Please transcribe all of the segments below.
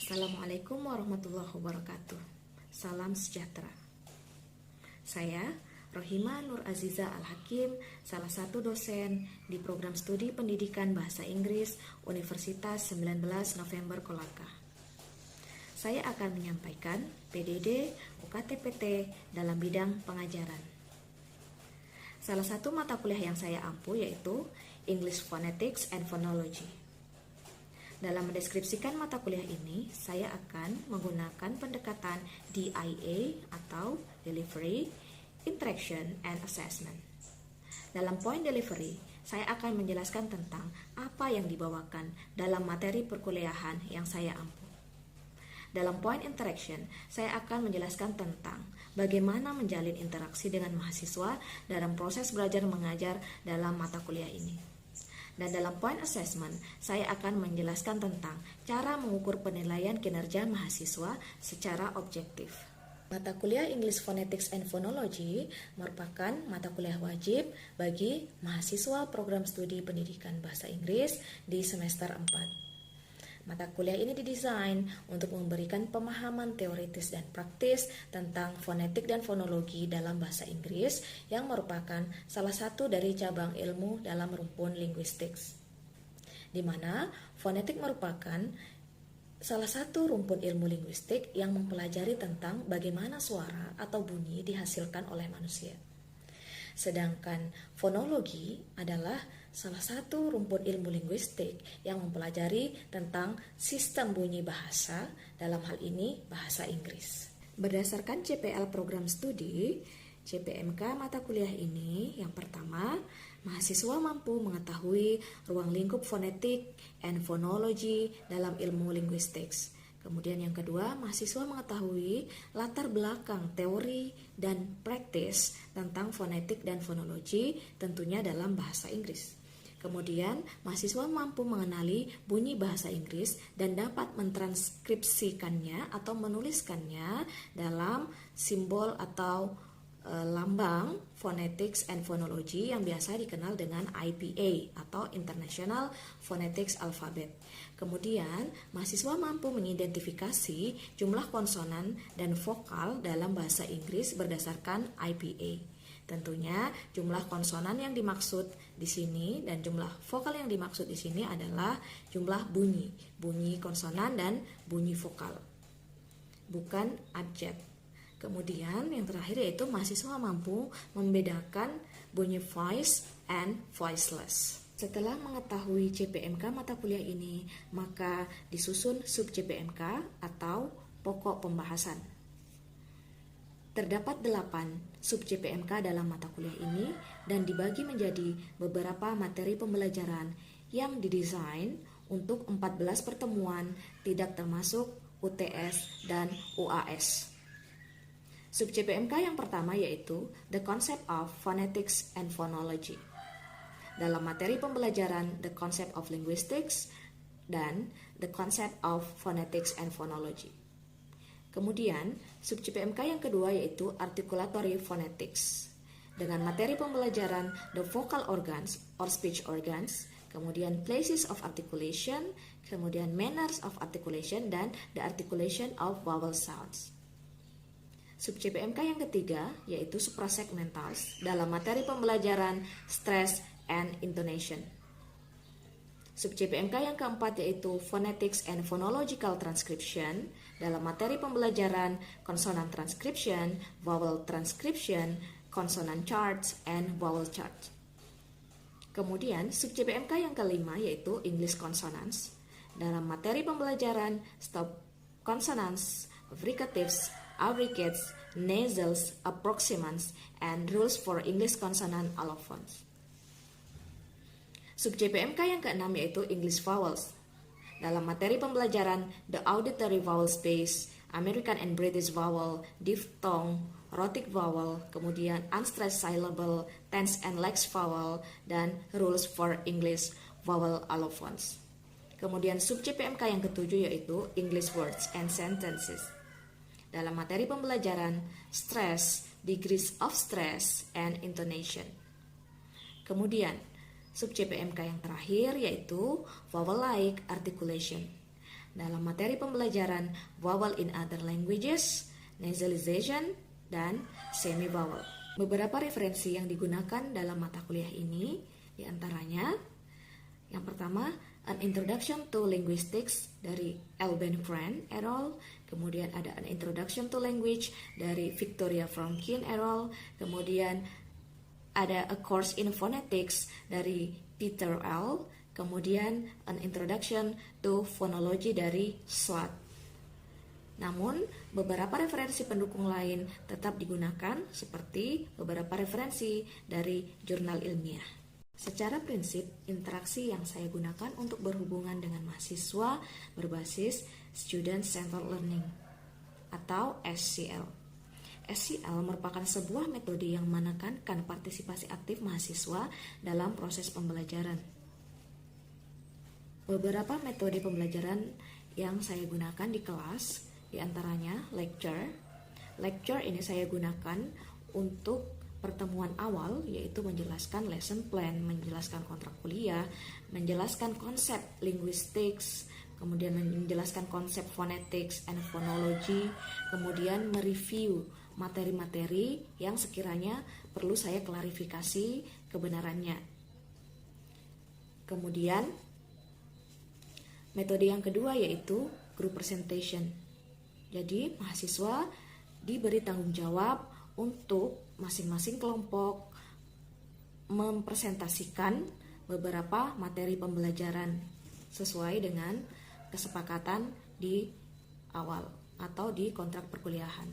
Assalamualaikum warahmatullahi wabarakatuh. Salam sejahtera. Saya Rohima Nur Aziza Al-Hakim, salah satu dosen di program studi pendidikan bahasa Inggris Universitas 19 November Kolaka. Saya akan menyampaikan PDD UKT-PT dalam bidang pengajaran. Salah satu mata kuliah yang saya ampu yaitu English Phonetics and Phonology. Dalam mendeskripsikan mata kuliah ini, saya akan menggunakan pendekatan DIA atau Delivery, Interaction, and Assessment. Dalam poin delivery, saya akan menjelaskan tentang apa yang dibawakan dalam materi perkuliahan yang saya ampu. Dalam poin interaction, saya akan menjelaskan tentang bagaimana menjalin interaksi dengan mahasiswa dalam proses belajar mengajar dalam mata kuliah ini. Dan dalam point assessment, saya akan menjelaskan tentang cara mengukur penilaian kinerja mahasiswa secara objektif. Mata kuliah English Phonetics and Phonology merupakan mata kuliah wajib bagi mahasiswa program studi pendidikan bahasa Inggris di semester 4. Mata kuliah ini didesain untuk memberikan pemahaman teoritis dan praktis tentang fonetik dan fonologi dalam bahasa Inggris yang merupakan salah satu dari cabang ilmu dalam rumpun linguistik, di mana fonetik merupakan salah satu rumpun ilmu linguistik yang mempelajari tentang bagaimana suara atau bunyi dihasilkan oleh manusia. Sedangkan fonologi adalah salah satu rumpun ilmu linguistik yang mempelajari tentang sistem bunyi bahasa, dalam hal ini bahasa Inggris. Berdasarkan CPL program studi, CPMK mata kuliah ini yang pertama, mahasiswa mampu mengetahui ruang lingkup fonetik and phonology dalam ilmu linguistik. Kemudian yang kedua, mahasiswa mengetahui latar belakang teori dan praktis tentang fonetik dan fonologi tentunya dalam bahasa Inggris. Kemudian, mahasiswa mampu mengenali bunyi bahasa Inggris dan dapat mentranskripsikannya atau menuliskannya dalam simbol atau lambang Phonetics and Phonology yang biasa dikenal dengan IPA atau International Phonetics Alphabet. Kemudian, mahasiswa mampu mengidentifikasi jumlah konsonan dan vokal dalam bahasa Inggris berdasarkan IPA. Tentunya jumlah konsonan yang dimaksud di sini dan jumlah vokal yang dimaksud di sini adalah jumlah bunyi konsonan dan bunyi vokal, bukan abjad. Kemudian yang terakhir yaitu mahasiswa mampu membedakan bunyi voice and voiceless. Setelah mengetahui CPMK mata kuliah ini, maka disusun sub CPMK atau pokok pembahasan. Terdapat 8 sub CPMK dalam mata kuliah ini dan dibagi menjadi beberapa materi pembelajaran yang didesain untuk 14 pertemuan tidak termasuk UTS dan UAS. Sub CPMK yang pertama yaitu The Concept of Phonetics and Phonology. Dalam materi pembelajaran The Concept of Linguistics dan The Concept of Phonetics and Phonology. Kemudian, sub CPMK yang kedua yaitu Articulatory Phonetics. Dengan materi pembelajaran The Vocal Organs or Speech Organs, kemudian Places of Articulation, kemudian Manners of Articulation, dan The Articulation of Vowel Sounds. Sub CPMK yang ketiga yaitu Suprasegmentals dalam materi pembelajaran Stress and Intonation. Sub CPMK yang keempat yaitu Phonetics and Phonological Transcription dalam materi pembelajaran Consonant Transcription, Vowel Transcription, Consonant Charts, and Vowel Charts. Kemudian sub CPMK yang kelima yaitu English Consonants dalam materi pembelajaran Stop Consonants, Fricatives, Abricates, Nasals, Approximants, and Rules for English Consonant Allophones. Sub CPMK yang keenam yaitu English Vowels. Dalam materi pembelajaran The Auditory Vowel Space, American and British Vowel, Diphthong, Rhotic Vowel, kemudian Unstressed Syllable, Tense and Lax Vowel, dan Rules for English Vowel Allophones. Kemudian sub CPMK yang ketujuh yaitu English Words and Sentences. Dalam materi pembelajaran Stress, Degrees of Stress, and Intonation. Kemudian, sub CPMK yang terakhir yaitu Vowel-like Articulation. dalam materi pembelajaran vowel in other languages, nasalization, dan semi-vowel. Beberapa referensi yang digunakan dalam mata kuliah ini diantaranya yang pertama, An Introduction to Linguistics dari Alban Friend et al. Kemudian ada An Introduction to Language dari Victoria Fromkin et al. Kemudian ada A Course in Phonetics dari Peter L. Kemudian An Introduction to Phonology dari Swart. Namun, beberapa referensi pendukung lain tetap digunakan seperti beberapa referensi dari jurnal ilmiah. Secara prinsip, interaksi yang saya gunakan untuk berhubungan dengan mahasiswa berbasis Student Centered Learning atau SCL. SCL merupakan sebuah metode yang menekankan partisipasi aktif mahasiswa dalam proses pembelajaran. Beberapa metode pembelajaran yang saya gunakan di kelas diantaranya lecture. Lecture ini saya gunakan untuk pertemuan awal, yaitu menjelaskan lesson plan, menjelaskan kontrak kuliah, menjelaskan konsep linguistics, kemudian menjelaskan konsep phonetics and phonology, kemudian mereview materi-materi yang sekiranya perlu saya klarifikasi kebenarannya. Kemudian metode yang kedua yaitu group presentation. Jadi mahasiswa diberi tanggung jawab untuk masing-masing kelompok mempresentasikan beberapa materi pembelajaran sesuai dengan kesepakatan di awal atau di kontrak perkuliahan.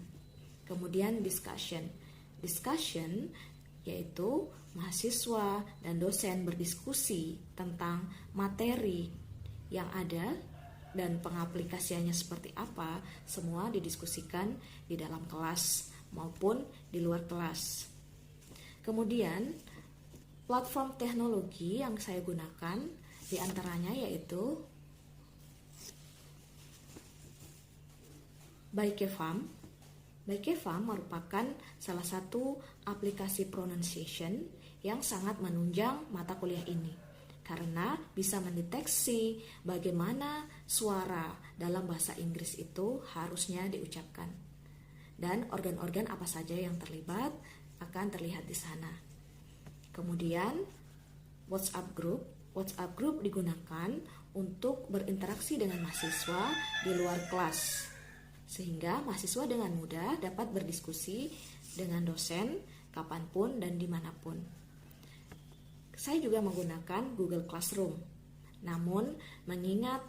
Kemudian discussion. Discussion yaitu mahasiswa dan dosen berdiskusi tentang materi yang ada dan pengaplikasiannya seperti apa, semua didiskusikan di dalam kelas maupun di luar kelas. Kemudian, platform teknologi yang saya gunakan diantaranya yaitu Baekefam. Baekefam merupakan salah satu aplikasi pronunciation yang sangat menunjang mata kuliah ini, karena bisa mendeteksi bagaimana suara dalam bahasa Inggris itu harusnya diucapkan. Dan organ-organ apa saja yang terlibat akan terlihat di sana. Kemudian WhatsApp Group. WhatsApp Group digunakan untuk berinteraksi dengan mahasiswa di luar kelas, sehingga mahasiswa dengan mudah dapat berdiskusi dengan dosen kapanpun dan dimanapun. Saya juga menggunakan Google Classroom. Namun, mengingat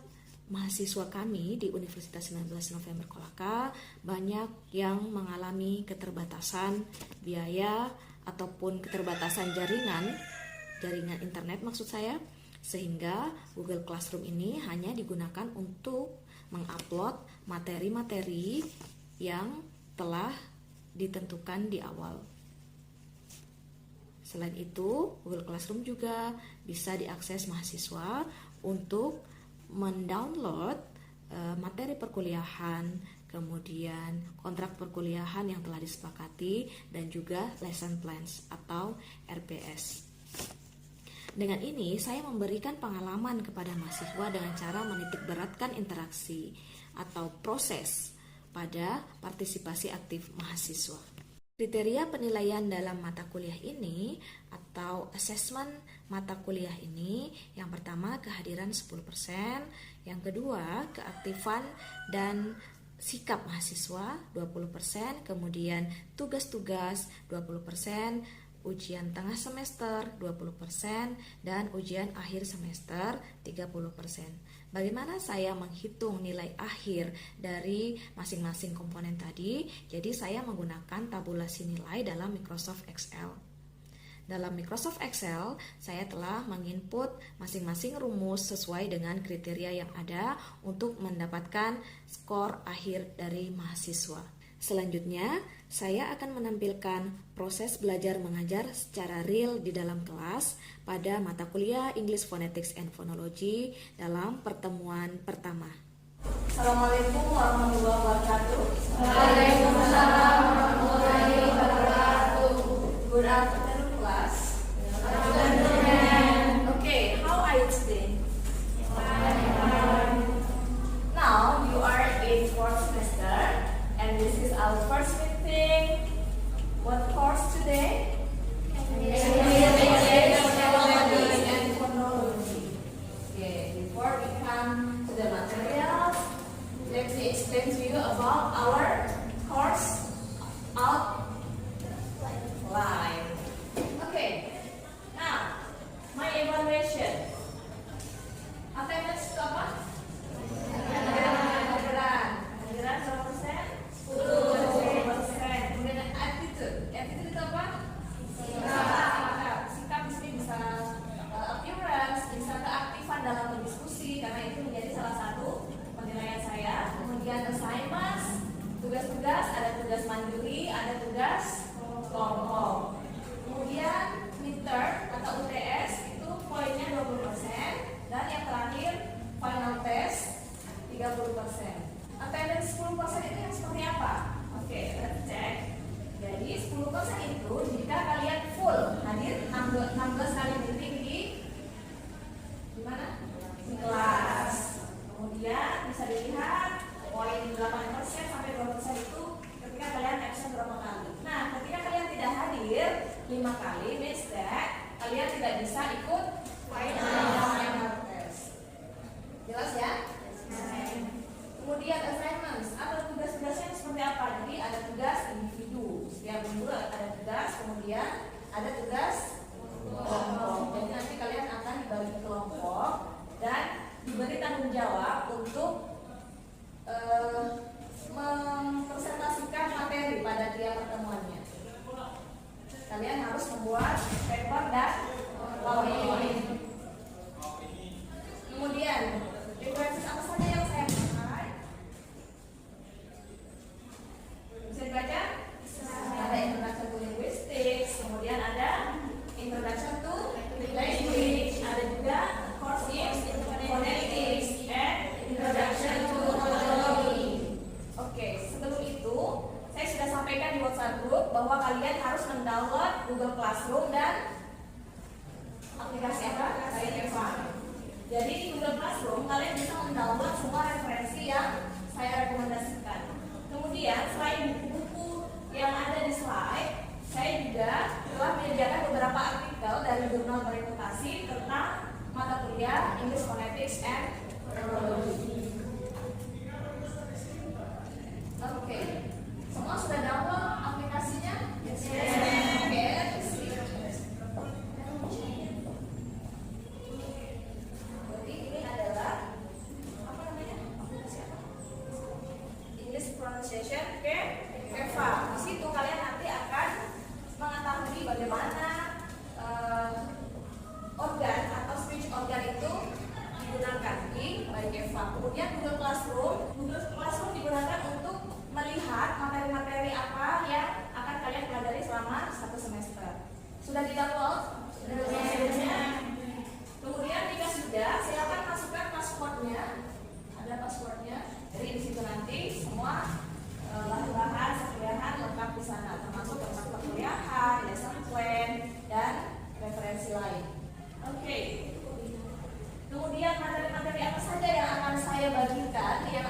mahasiswa kami di Universitas 19 November Kolaka banyak yang mengalami keterbatasan biaya ataupun keterbatasan jaringan internet maksud saya, sehingga Google Classroom ini hanya digunakan untuk mengupload materi-materi yang telah ditentukan di awal. Selain itu, Google Classroom juga bisa diakses mahasiswa untuk mendownload materi perkuliahan, kemudian kontrak perkuliahan yang telah disepakati, dan juga lesson plans atau RPS. Dengan ini, saya memberikan pengalaman kepada mahasiswa dengan cara menitikberatkan interaksi atau proses pada partisipasi aktif mahasiswa. Kriteria penilaian dalam mata kuliah ini atau assessment mata kuliah ini, yang pertama kehadiran 10%, yang kedua keaktifan dan sikap mahasiswa 20%, kemudian tugas-tugas 20%, ujian tengah semester 20%, dan ujian akhir semester 30%. Bagaimana saya menghitung nilai akhir dari masing-masing komponen tadi? Jadi saya menggunakan tabulasi nilai dalam Microsoft Excel. Dalam Microsoft Excel, saya telah menginput masing-masing rumus sesuai dengan kriteria yang ada untuk mendapatkan skor akhir dari mahasiswa. Selanjutnya, saya akan menampilkan proses belajar mengajar secara real di dalam kelas pada mata kuliah English Phonetics and Phonology dalam pertemuan pertama. Assalamualaikum warahmatullahi wabarakatuh. Waalaikumsalam warahmatullahi wabarakatuh. Good afternoon, class. Afternoon. Okay, how are you today? Now, explain to you about our course outline. Okay, now my evaluation. Attendance itu apa? Hadiran berapa persen? 10%. Kemudian attitude. Attitude itu apa? Sikap di sini bisa appearance, bisa keaktifan dalam berdiskusi karena itu menjadi salah satu penilaian saya. Kemudian assignments, tugas-tugas, ada tugas mandiri, ada tugas kelompok. Kemudian midterm atau UTS itu poinnya 20%. Dan yang terakhir final test 30%. Attendance 10% itu yang seperti apa? Oke, let's check. Jadi 10% itu jika kalian full hadir 16 kali meeting di mana? Di kelas. Kemudian bisa dilihat poin 8% sampai 2% itu ketika kalian absen berapa kali. Nah, ketika kalian tidak hadir 5 kali, means that kalian tidak bisa ikut final test. Jelas ya? Kemudian assignments atau tugas-tugasnya seperti apa? Jadi ada tugas individu, setiap minggu ada tugas, kemudian ada tugas kelompok. Jadi nanti kalian akan dibagi kelompok dan diberi tanggung jawab untuk mempresentasikan materi pada tiap pertemuannya. Kalian harus membuat paper dan PowerPoint. Kemudian referensi apa saja yang saya pakai? Bisa dibaca? Ada introduction to linguistics, kemudian ada introduction to language, ada juga course in phonetics and introduction to phonology. Oke, sebelum itu saya sudah sampaikan di WhatsApp group bahwa kalian harus mendownload Google Classroom dan aplikasi apa? Canva. Jadi di Google Classroom kalian bisa mendownload semua referensi yang saya rekomendasikan. Kemudian selain buku-buku yang ada di slide, saya juga telah menyediakan beberapa artikel dari jurnal bereputasi tentang mata kuliah English Phonetics and Phonology. Oke, semua sudah download aplikasinya? Yes. Oke, let's see. Jadi ini adalah apa namanya? Aplikasi apa? English Pronunciation Canva. Di situ kalian nanti akan mengetahui bagaimana organ atau speech organ itu digunakan di Canva. Kemudian Google Classroom digunakan untuk melihat materi-materi apa yang akan kalian pelajari selama 1 semester. Sudah di-download? Sudah. Kemudian jika sudah, silakan masukkan passwordnya. Ada passwordnya. Jadi di situ nanti semua bahan-bahan sekuliahan lengkap di sana, termasuk tempat perkuliahan, lesson plan, dan referensi lain. Oke. Kemudian materi-materi apa saja yang akan saya bagikan, yang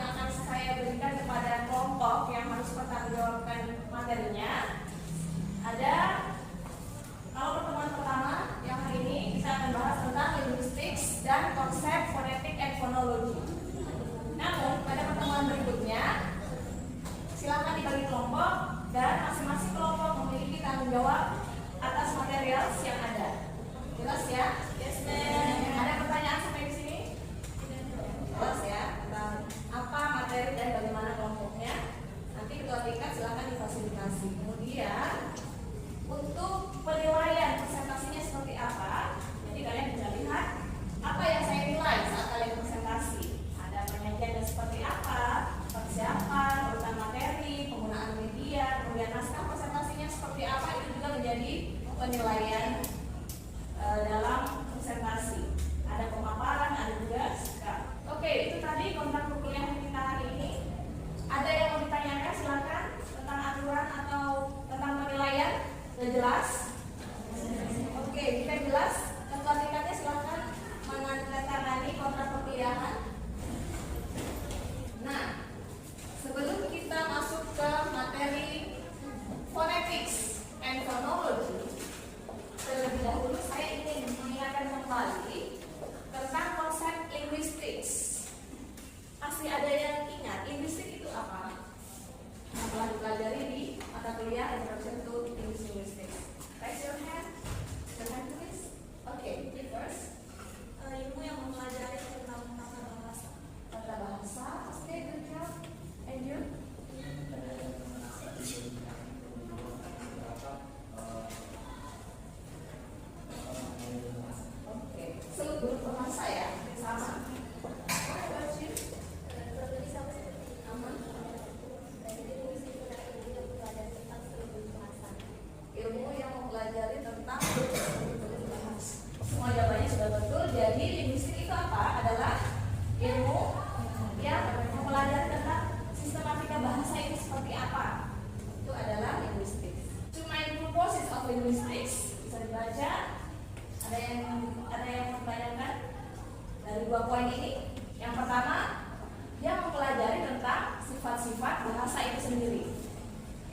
sendiri.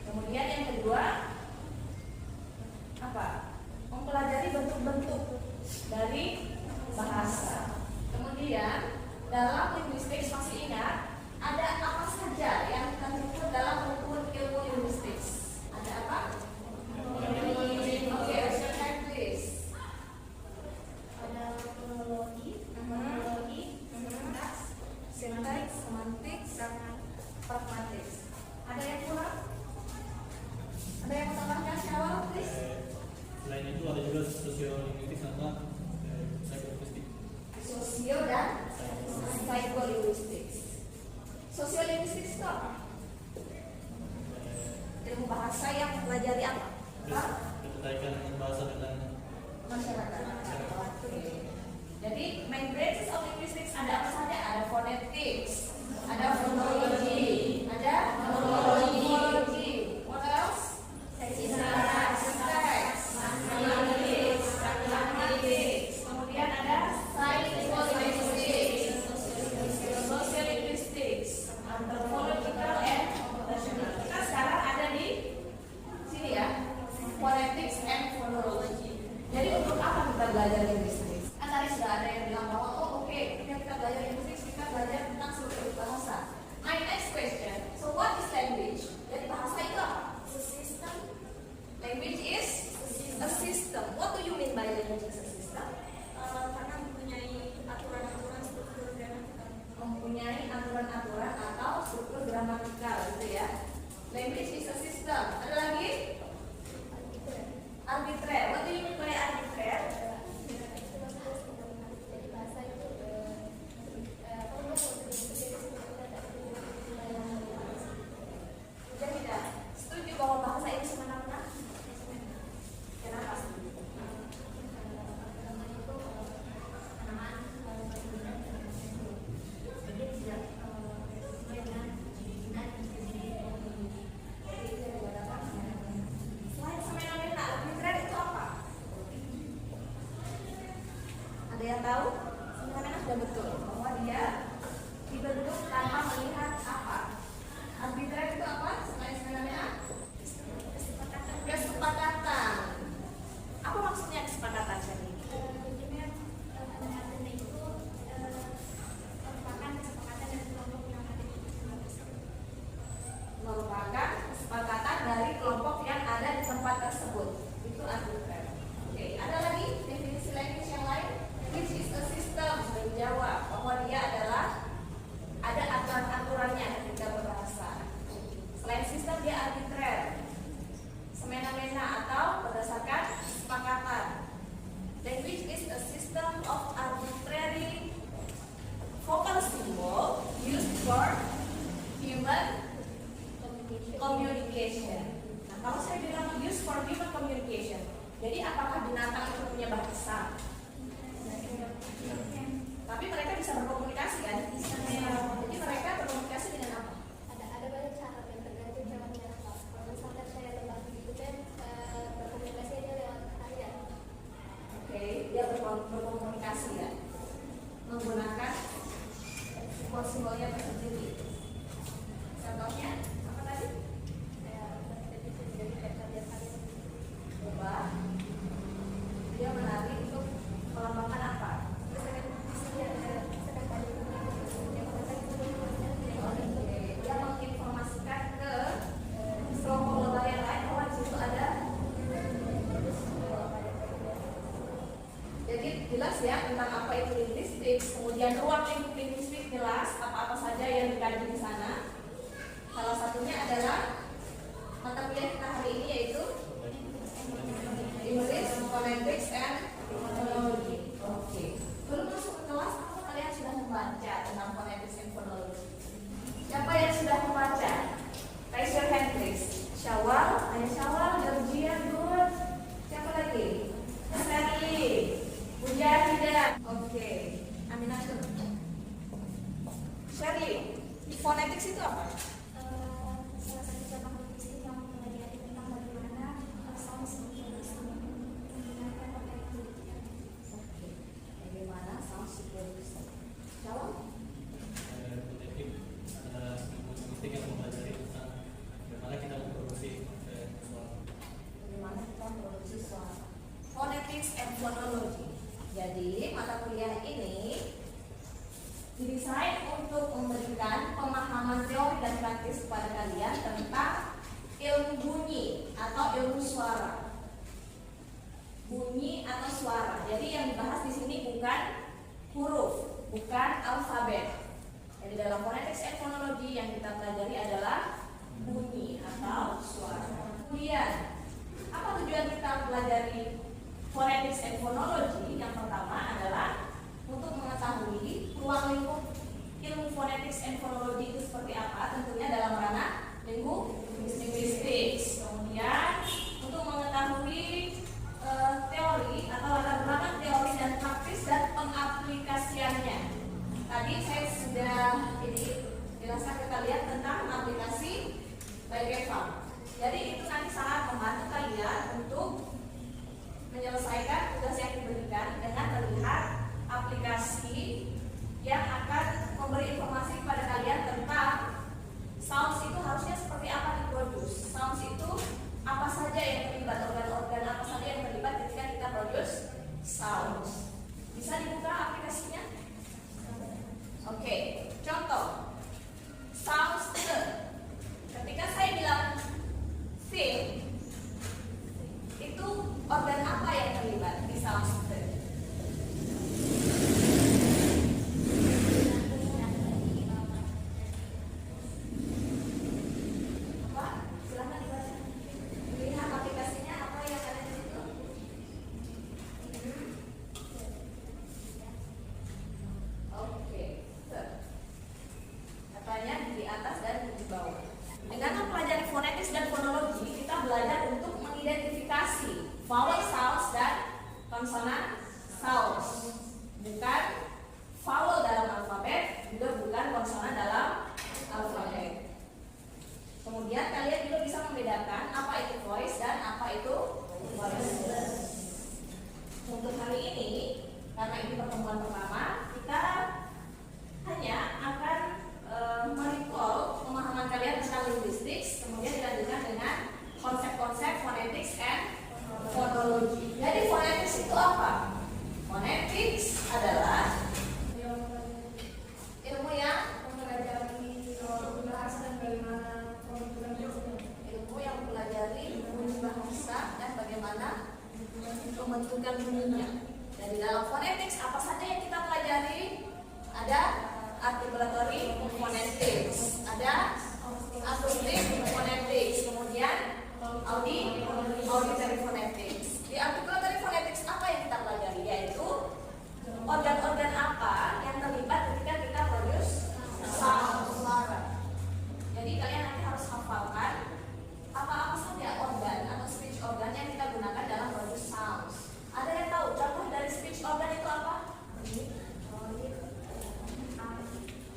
Kemudian yang kedua apa? Mempelajari bentuk-bentuk dari bahasa. Kemudian dalam linguistik masih ingat ada apa saja yang terlibat dalam rukun ilmu linguistik? Ada apa? Oke, raise your hand please. Ada fonologi, Sintaks, semantik, sama pragmatis. Ada yang kurang? Ada yang menambahkan syawal, please? Selain itu ada juga sosiolinguistik sama psikolinguistik. Sosio dan psikolinguistik. Sosiolinguistik itu apa? Ilmu bahasa yang mempelajari apa? Keterkaitan dengan bahasa dengan Masyarakat. Oke. Jadi main branches of linguistics ada apa saja? Ada phonetics, ada phonology, ada morphology. What else? Syntax, mathematics. Kemudian ada psycholinguistics, sociolinguistics, anthropological and computational. Kita sekarang ada di sini ya, phonetics and phonology. Jadi untuk apa kita belajar linguistik? Kan tadi sudah ada yang bilang bahwa oke, ketika kita belajar linguistik kita belajar tentang struktur bahasa. My next question, so what is language? Jadi bahasa itu apa? system, Language is a system. What do you mean by language is a system? karena mempunyai aturan-aturan struktur gramatikal. Mempunyai aturan-aturan atau struktur gramatikal gitu ya. Language is a system. Ada lagi? Arbitrary. What do you mean by arbitrary? Jadi bahasa itu Jadi tidak setuju bahwa bahasa ini semena-mena? Kenapa? Selain semena-mena, arbitrary itu apa? Ada yang tahu? Semena-mena sudah betul bahwa dia dibentuk tanpa melihat apa. Arbitrary itu apa? Selain semena-mena? Kesepakatan. Apa maksudnya kesepakatan, Sherly? Merupakan kesepakatan dari kelompok yang ada di tempat tersebut. Itu arbitrary. Oke, ada lagi definisi language yang lain? Which is a system, sudah dijawab bahwa dia adalah ada aturan-aturannya ketika berbahasa. Selain sistem dia arbitrary, semena-mena atau berdasarkan kesepakatan. Language is a system of arbitrary vocal symbol used for human communication. Nah, kalau saya bilang used for human communication, jadi apakah binatang itu punya bahasa? Tapi mereka bisa berkomunikasi kan? Jadi mereka berkomunikasi dengan apa? ada banyak cara yang tergantung caranya apa. Kalau misalkan saya lewat itu kan berkomunikasi aja lewat harian. Oke, dia berkomunikasi ya, menggunakan simbol-simbolnya tersendiri. Contohnya apa tadi? Saya berkomunikasi jadi kayak harian. Coba dia menari untuk melambangkan apa? Oke, dia menginformasikan ke kelompok lembaga yang lain bahwa di situ ada. Jadi jelas ya tentang apa itu linguistik, kemudian ruang lingkup linguistik jelas apa-apa saja yang dikaji di sana. Salah satunya adalah mata kuliah kita hari ini yaitu English, Phonetics, and Phonology. Oke. Belum masuk ke kelas, apa kalian sudah membaca tentang Phonetics and Phonology? Siapa yang sudah membaca? Raise your hand please. Syawal, Ayah Syawal, Georgia, good. Siapa lagi? Stanley, Mujahidah. Oke. Aminah, praktis kepada kalian tentang ilmu bunyi atau ilmu suara. Bunyi atau suara. Jadi yang dibahas di sini bukan huruf, bukan alfabet. Jadi dalam phonetics and phonology yang kita pelajari adalah bunyi atau suara. Kemudian, apa tujuan kita pelajari phonetics and phonology? Yang pertama adalah untuk mengetahui ruang lingkup ilmu phonetics and phonology itu seperti apa, tentunya dalam ranah linguistik. Kemudian untuk mengetahui teori atau latar belakang teori dan praktis dan pengaplikasiannya. Tadi saya sudah jelaskan ke kalian tentang aplikasi Bygefam. Jadi itu nanti sangat membantu kalian untuk menyelesaikan tugas yang diberikan dengan melihat aplikasi yang akan memberi informasi kepada kalian tentang sounds itu harusnya seperti apa diproduce. Sounds itu apa saja yang terlibat, organ-organ apa saja yang terlibat ketika kita produce sounds. Bisa dibuka aplikasinya? Oke, contoh sounds the. Ketika saya bilang film, itu organ apa yang terlibat di sounds the? Vowel sounds dan konsonan sounds, bukan vowel dalam alfabet, juga bukan konsonan dalam alfabet. Kemudian kalian juga bisa membedakan apa itu voice dan apa itu voiceless. Untuk hari ini, karena ini pertemuan pertama, kita hanya akan merecall pemahaman kalian tentang linguistik, kemudian dilanjutkan dengan konsep-konsep phonetics and phonology. Jadi phonetics itu apa? Phonetics adalah ilmu yang mempelajari bahasa dan bagaimana ilmu yang mempelajari bunyi bahasa dan bagaimana pembentukan bunyinya. Jadi dalam phonetics apa saja yang kita pelajari? Ada articulatory phonetics, ada acoustic phonetics, kemudian auditory phonetics. Di articulatory phonetics apa yang kita pelajari? Yaitu organ-organ apa yang terlibat ketika kita produce sound, suara. Jadi kalian nanti harus hafalkan apa-apa saja organ atau speech organ yang kita gunakan dalam produce sounds. Ada yang tahu contoh dari speech organ itu apa?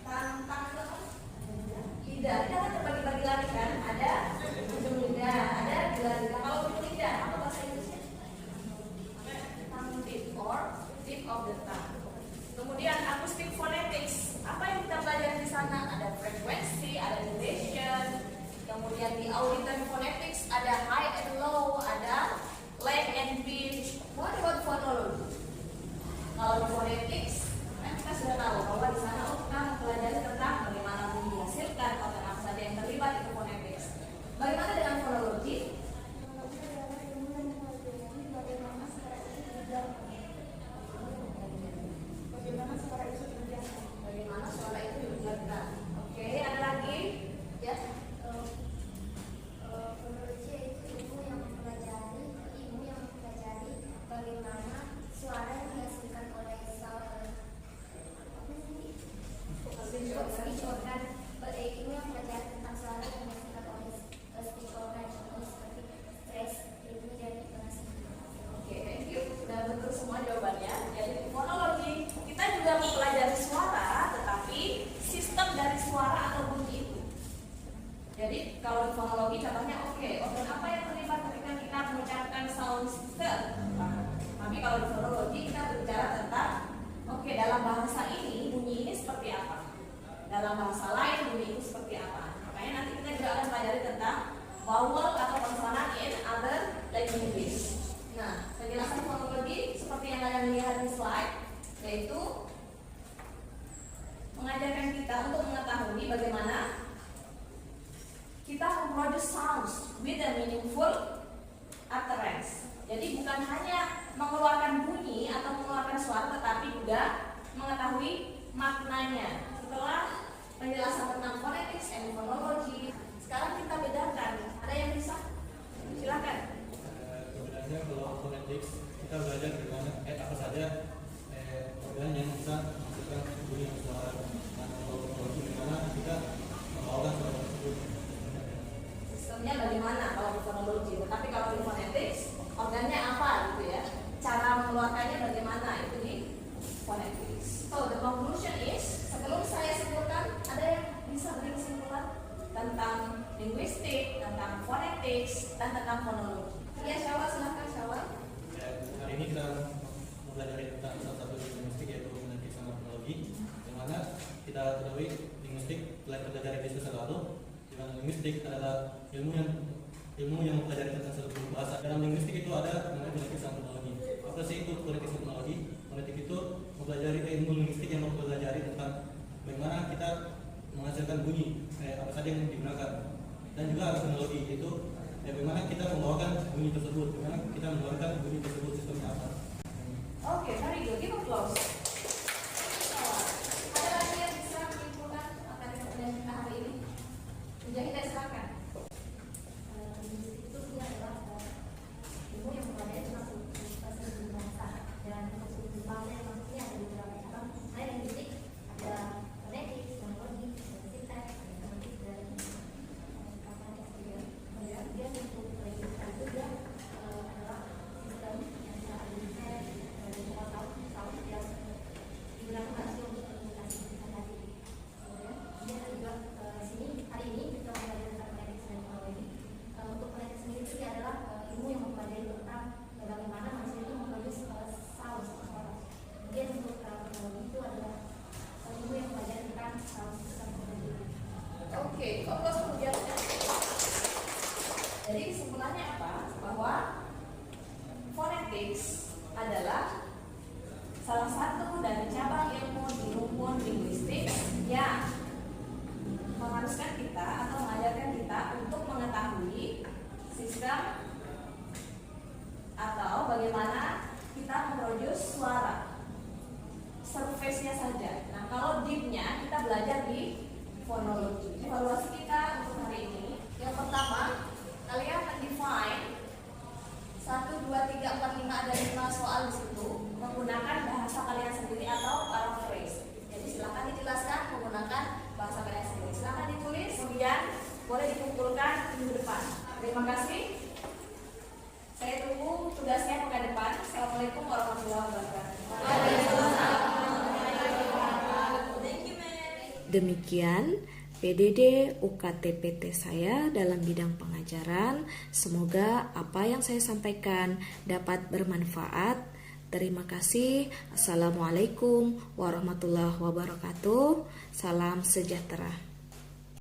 Tantang lidah. Lidah kan terbagi-bagi lagi kan? Ada ujung lidah, ada gelar lidah. Kalau ujung lidah, apa bahasa Inggrisnya? Tongue tip or tip of the tongue. Kemudian acoustic phonetics. Apa yang kita pelajari di sana? Ada frekuensi, ada duration. Kemudian di auditory phonetics ada high and low, ada length and pitch. What about phonology? Kalau di phonetics, kita sudah tahu bahwa di sana kita mempelajari tentang bagaimana bunyi dihasilkan, organ apa saja yang terlibat itu phonetics. Bagaimana dengan phonology? Bagaimana suara itu diucapkan? Oke, ada lagi? Ya. Phonology itu ilmu yang mempelajari bagaimana suara yang dihasilkan oleh speech organ. Ilmu yang mempelajari tentang suara yang dihasilkan oleh speech organ, seperti stress, ritme, dan intonasi. Oke, thank you. Sudah betul semua jawabannya. Jadi di phonology kita juga mempelajari suara, tetapi sistem dari suara atau bunyi itu. Jadi kalau di phonology contohnya organ apa yang terlibat ketika kita mengucapkan sound the. Tapi kalau di phonology kita berbicara tentang dalam bahasa ini bunyi ini seperti apa. Dalam bahasa lain bunyi itu seperti apa. Makanya nanti kita juga akan pelajari tentang vowel atau konsonan in other languages. Nah, penjelasan phonology seperti yang kalian lihat di slide, yaitu mengajarkan kita untuk mengetahui bagaimana the sounds with a meaningful utterance. Jadi bukan hanya mengeluarkan bunyi atau mengeluarkan suara, tetapi juga mengetahui maknanya. Setelah penjelasan tentang phonetics and phonology, sekarang kita bedakan. Ada yang bisa? Silakan. Sebenarnya kalau phonetics kita belajar bagaimana apa saja organ yang bisa menghasilkan bunyi suara. Nah, kalau phonology bagaimana kita membawakan suara tersebut. Sistemnya bagaimana kalau di phonology, tetapi kalau di phonetics organnya apa gitu ya, cara mengeluarkannya bagaimana, itu di phonetics. So the conclusion is, sebelum saya sebutkan, ada yang bisa beri kesimpulan tentang linguistik, tentang phonetics, dan tentang phonology. Ya, Syawal, silahkan Syawal. Hari ini kita mempelajari tentang salah satu linguistik, yaitu fonetik sama fonologi. Yang mana kita ketahui linguistik telah terpelajari di semester lalu. Di mana linguistik adalah ilmu yang mempelajari tentang suatu bahasa. Dalam linguistik itu ada namanya fonetik sama fonologi. Apa sih itu fonetik sama fonologi? Fonetik itu mempelajari ilmu linguistik yang mempelajari tentang bagaimana kita menghasilkan bunyi, apa saja yang digunakan. Dan juga ada fonologi, itu bagaimana kita membawakan bunyi tersebut, bagaimana kita mengeluarkan bunyi tersebut, sistemnya apa. Oke, very good. Give applause. Ada lagi yang bisa menyimpulkan materi pembelajaran kita hari ini? Mujahidah, silakan. Itu dia adalah ilmu yang mempelajari tentang suatu bahasa, dan untuk bahasa yang maksudnya ada beberapa cabang. Selain linguistik, ada phonetics, fonologi, sintaks, semantik, dan pragmatik juga. Kemudian dia untuk linguistik itu dia adalah sistem yang bisa didesain dari soal sound yang digunakan untuk komunikasi komunikasi. Kemudian dia juga sini hari ini kita belajar tentang phonetics dan fonologi. Untuk phonetics sendiri itu dia adalah ilmu yang mempelajari tentang bagaimana manusia itu memproduksi sound suara. Kemudian untuk fonologi itu adalah ilmu yang mempelajari tentang sound sistem fonologi. Oke, fokus kemudian. Jadi kesimpulannya apa? Bahwa phonetics adalah salah satu dari cabang ilmu di rumpun linguistik yang mengharuskan kita atau mengajarkan kita untuk mengetahui sistem atau bagaimana kita memproduce suara, surface-nya saja. Nah, kalau deep-nya kita belajar di phonology. Evaluasi kita untuk hari ini, yang pertama, kalian mendefine 1, 2, 3, 4, 5, ada 5 soal di situ menggunakan bahasa kalian sendiri atau paraphrase. Jadi silakan dijelaskan menggunakan bahasa kalian sendiri. Silakan ditulis, kemudian boleh dikumpulkan minggu depan. Terima kasih. Saya tunggu tugasnya pekan depan. Assalamualaikum warahmatullahi wabarakatuh. Demikian PDD UKT-PT saya dalam bidang pengajaran. Semoga apa yang saya sampaikan dapat bermanfaat. Terima kasih. Assalamualaikum warahmatullahi wabarakatuh. Salam sejahtera.